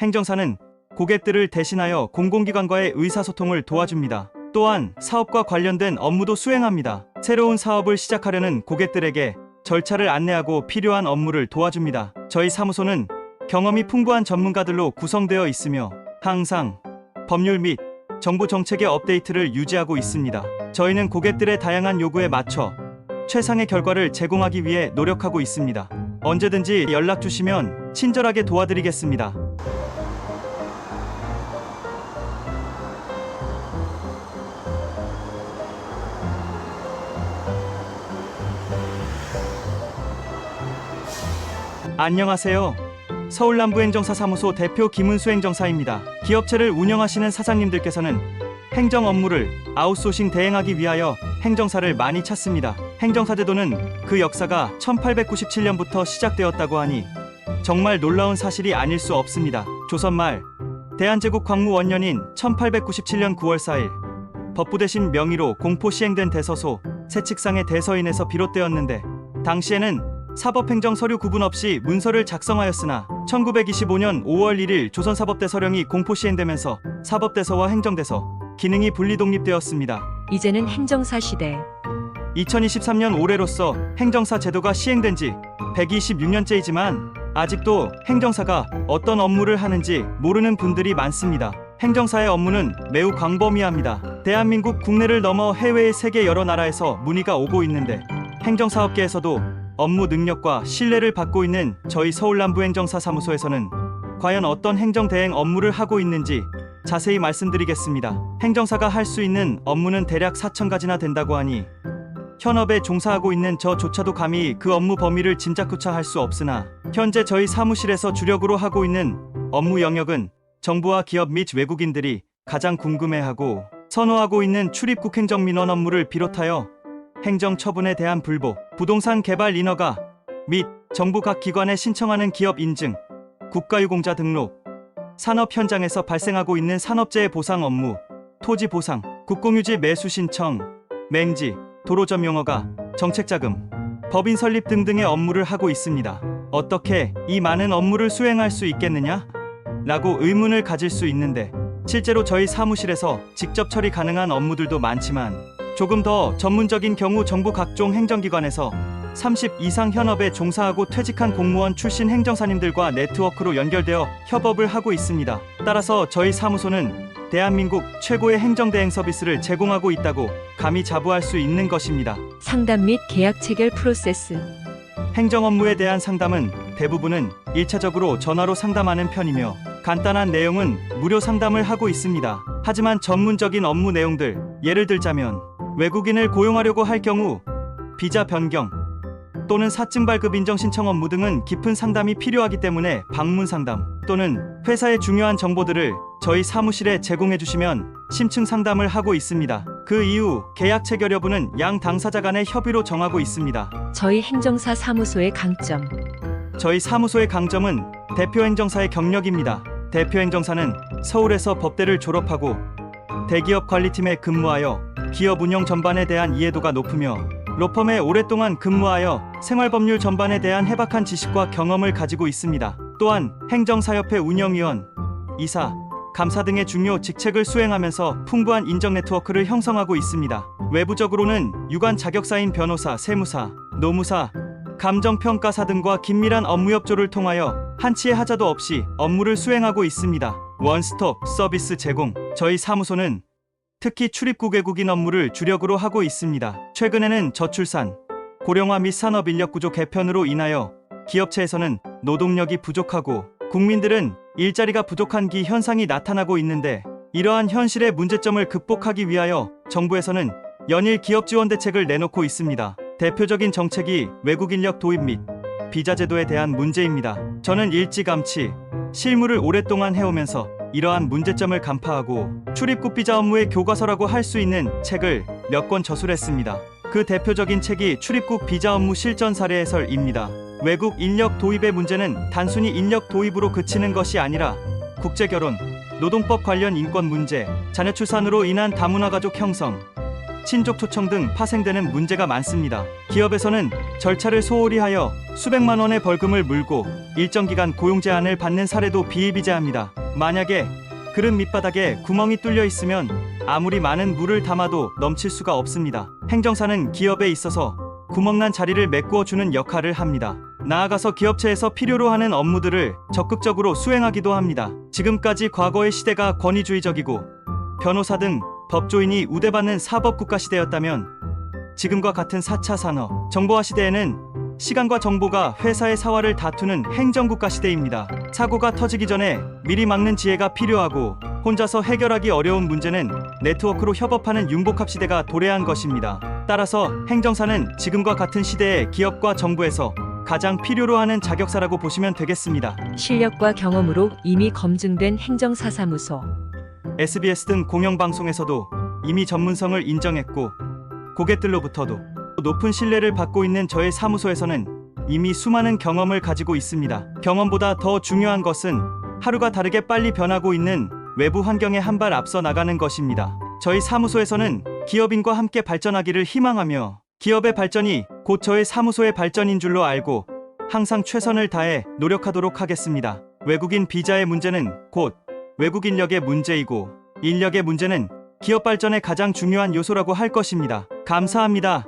행정사는 고객들을 대신하여 공공기관과의 의사소통을 도와줍니다. 또한 사업과 관련된 업무도 수행합니다. 새로운 사업을 시작하려는 고객들에게 절차를 안내하고 필요한 업무를 도와줍니다. 저희 사무소는 경험이 풍부한 전문가들로 구성되어 있으며 항상 법률 및 정부 정책의 업데이트를 유지하고 있습니다. 저희는 고객들의 다양한 요구에 맞춰 최상의 결과를 제공하기 위해 노력하고 있습니다. 언제든지 연락 주시면 친절하게 도와드리겠습니다. 안녕하세요. 서울남부행정사 사무소 대표 김은수 행정사입니다. 기업체를 운영하시는 사장님들께서는 행정 업무를 아웃소싱 대행하기 위하여 행정사를 많이 찾습니다. 행정사 제도는 그 역사가 1897년부터 시작되었다고 하니 정말 놀라운 사실이 아닐 수 없습니다. 조선말 대한제국 광무 원년인 1897년 9월 4일 법부 대신 명의로 공포 시행된 대서소 세칙상의 대서인에서 비롯되었는데 당시에는 사법행정 서류 구분 없이 문서를 작성하였으나 1925년 5월 1일 조선사법대서령이 공포 시행되면서 사법대서와 행정대서 기능이 분리 독립되었습니다. 이제는 행정사 시대. 2023년 올해로써 행정사 제도가 시행된 지 126년째이지만 아직도 행정사가 어떤 업무를 하는지 모르는 분들이 많습니다. 행정사의 업무는 매우 광범위합니다. 대한민국 국내를 넘어 해외의 세계 여러 나라에서 문의가 오고 있는데 행정사업계에서도 업무 능력과 신뢰를 받고 있는 저희 서울남부행정사 사무소에서는 과연 어떤 행정대행 업무를 하고 있는지 자세히 말씀드리겠습니다. 행정사가 할 수 있는 업무는 대략 4,000가지나 된다고 하니 현업에 종사하고 있는 저조차도 감히 그 업무 범위를 짐작조차 할 수 없으나 현재 저희 사무실에서 주력으로 하고 있는 업무 영역은 정부와 기업 및 외국인들이 가장 궁금해하고 선호하고 있는 출입국 행정민원 업무를 비롯하여 행정처분에 대한 불복, 부동산 개발 인허가 및 정부 각 기관에 신청하는 기업 인증, 국가유공자 등록, 산업 현장에서 발생하고 있는 산업재해 보상 업무, 토지 보상, 국공유지 매수 신청, 맹지, 도로점용허가, 정책자금, 법인 설립 등등의 업무를 하고 있습니다. 어떻게 이 많은 업무를 수행할 수 있겠느냐? 라고 의문을 가질 수 있는데 실제로 저희 사무실에서 직접 처리 가능한 업무들도 많지만 조금 더 전문적인 경우 정부 각종 행정기관에서 30 이상 현업에 종사하고 퇴직한 공무원 출신 행정사님들과 네트워크로 연결되어 협업을 하고 있습니다. 따라서 저희 사무소는 대한민국 최고의 행정대행 서비스를 제공하고 있다고 감히 자부할 수 있는 것입니다. 상담 및 계약 체결 프로세스. 행정 업무에 대한 상담은 대부분은 1차적으로 전화로 상담하는 편이며 간단한 내용은 무료 상담을 하고 있습니다. 하지만 전문적인 업무 내용들, 예를 들자면 외국인을 고용하려고 할 경우 비자 변경 또는 사증 발급 인정 신청 업무 등은 깊은 상담이 필요하기 때문에 방문 상담 또는 회사의 중요한 정보들을 저희 사무실에 제공해 주시면 심층 상담을 하고 있습니다. 그 이후 계약 체결 여부는 양 당사자 간의 협의로 정하고 있습니다. 저희 행정사 사무소의 강점. 저희 사무소의 강점은 대표 행정사의 경력입니다. 대표 행정사는 서울에서 법대를 졸업하고 대기업 관리팀에 근무하여 기업 운영 전반에 대한 이해도가 높으며 로펌에 오랫동안 근무하여 생활법률 전반에 대한 해박한 지식과 경험을 가지고 있습니다. 또한 행정사협회 운영위원, 이사, 감사 등의 중요 직책을 수행하면서 풍부한 인적 네트워크를 형성하고 있습니다. 외부적으로는 유관 자격사인 변호사, 세무사, 노무사, 감정평가사 등과 긴밀한 업무 협조를 통하여 한치의 하자도 없이 업무를 수행하고 있습니다. 원스톱 서비스 제공. 저희 사무소는 특히 출입국 외국인 업무를 주력으로 하고 있습니다. 최근에는 저출산, 고령화 및 산업 인력 구조 개편으로 인하여 기업체에서는 노동력이 부족하고 국민들은 일자리가 부족한 기 현상이 나타나고 있는데 이러한 현실의 문제점을 극복하기 위하여 정부에서는 연일 기업 지원 대책을 내놓고 있습니다. 대표적인 정책이 외국 인력 도입 및 비자 제도에 대한 문제입니다. 저는 일찌감치 실무를 오랫동안 해오면서 이러한 문제점을 간파하고 출입국 비자 업무의 교과서라고 할 수 있는 책을 몇 권 저술했습니다. 그 대표적인 책이 출입국 비자 업무 실전 사례 해설입니다. 외국 인력 도입의 문제는 단순히 인력 도입으로 그치는 것이 아니라 국제결혼, 노동법 관련 인권 문제, 자녀 출산으로 인한 다문화 가족 형성, 친족 초청 등 파생되는 문제가 많습니다. 기업에서는 절차를 소홀히 하여 수백만 원의 벌금을 물고 일정 기간 고용 제한을 받는 사례도 비일비재합니다. 만약에 그릇 밑바닥에 구멍이 뚫려 있으면 아무리 많은 물을 담아도 넘칠 수가 없습니다. 행정사는 기업에 있어서 구멍난 자리를 메꾸어주는 역할을 합니다. 나아가서 기업체에서 필요로 하는 업무들을 적극적으로 수행하기도 합니다. 지금까지 과거의 시대가 권위주의적이고 변호사 등 법조인이 우대받는 사법국가 시대였다면 지금과 같은 4차 산업 정보화 시대에는 시간과 정보가 회사의 사활을 다투는 행정국가 시대입니다. 사고가 터지기 전에 미리 막는 지혜가 필요하고 혼자서 해결하기 어려운 문제는 네트워크로 협업하는 융복합 시대가 도래한 것입니다. 따라서 행정사는 지금과 같은 시대에 기업과 정부에서 가장 필요로 하는 자격사라고 보시면 되겠습니다. 실력과 경험으로 이미 검증된 행정사사무소. SBS 등 공영방송에서도 이미 전문성을 인정했고 고객들로부터도 높은 신뢰를 받고 있는 저의 사무소에서는 이미 수많은 경험을 가지고 있습니다. 경험보다 더 중요한 것은 하루가 다르게 빨리 변하고 있는 외부 환경에 한 발 앞서 나가는 것입니다. 저희 사무소에서는 기업인과 함께 발전하기를 희망하며 기업의 발전이 곧 저의 사무소의 발전인 줄로 알고 항상 최선을 다해 노력하도록 하겠습니다. 외국인 비자의 문제는 곧 외국 인력의 문제이고 인력의 문제는 기업 발전의 가장 중요한 요소라고 할 것입니다. 감사합니다.